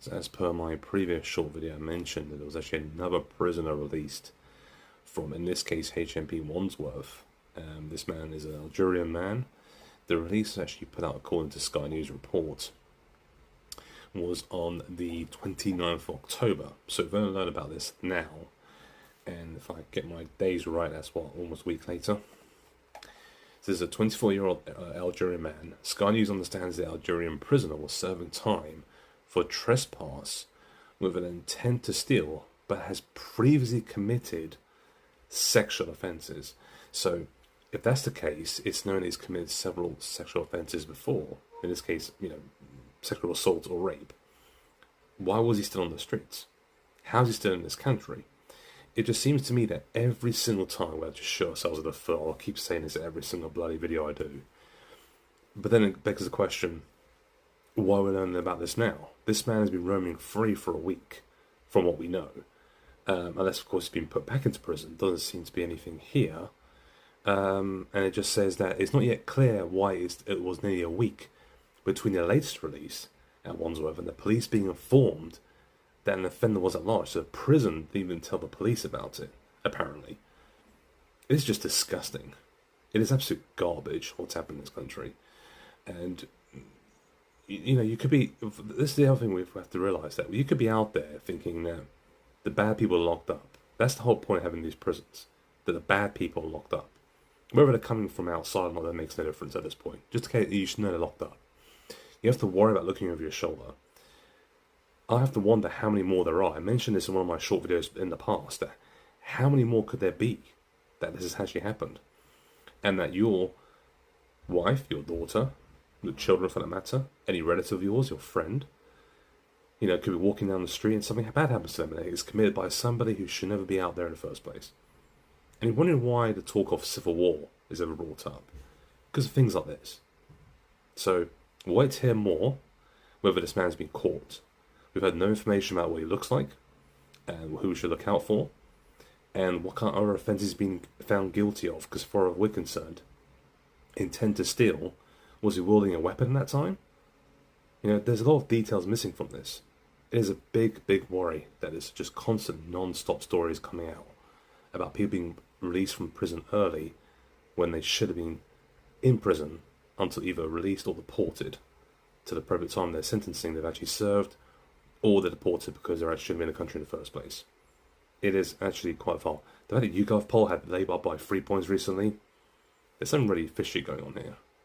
So as per my previous short video, I mentioned that there was actually another prisoner released from, in this case, HMP Wandsworth. This man is an Algerian man. The release actually put out, according to Sky News report, was on the 29th of October. So we're going to learn about this now. And if I get my days right, that's what, almost a week later. So there's a 24-year-old Algerian man. Sky News understands the Algerian prisoner was serving time for trespass with an intent to steal, but has previously committed sexual offences. So if that's the case, it's known he's committed several sexual offences before. In this case, sexual assault or rape. Why was he still on the streets? How is he still in this country? It just seems to me that every single time we have to show ourselves at the full, I keep saying this at every single bloody video I do. But then it begs the question, why are we learning about this now? This man has been roaming free for a week, from what we know. Unless, of course, he's been put back into prison. Doesn't seem to be anything here. And it just says that it's not yet clear why it was nearly a week between the latest release at Wandsworth and the police being informed that an offender was at large. So the prison didn't even tell the police about it, apparently. It's just disgusting. It is absolute garbage what's happened in this country. And, you could be... This is the other thing we have to realise, that you could be out there thinking that the bad people are locked up. That's the whole point of having these prisons, that the bad people are locked up. Whether they're coming from outside or not, that makes no difference at this point. Just in case you should know they're locked up. You have to worry about looking over your shoulder. I have to wonder how many more there are. I mentioned this in one of my short videos in the past, that how many more could there be that this has actually happened? And that your wife, your daughter, your children for that matter, any relative of yours, your friend, could be walking down the street and something bad happens to them and it's committed by somebody who should never be out there in the first place. And you're wondering why the talk of civil war is ever brought up. Because of things like this. So, we'll wait to hear more whether this man's been caught. We've had no information about what he looks like, and who we should look out for, and what kind of other offences he's been found guilty of, because as far as we're concerned, intent to steal, was he wielding a weapon at that time? There's a lot of details missing from this. It is a big, big worry that there's just constant, non-stop stories coming out about people being released from prison early when they should have been in prison until either released or deported to the appropriate time of their sentencing they've actually served, or they're deported because they're actually shouldn't be in the country in the first place. It is actually quite far. The fact that YouGov poll had Labour up by 3 points recently, there's something really fishy going on here.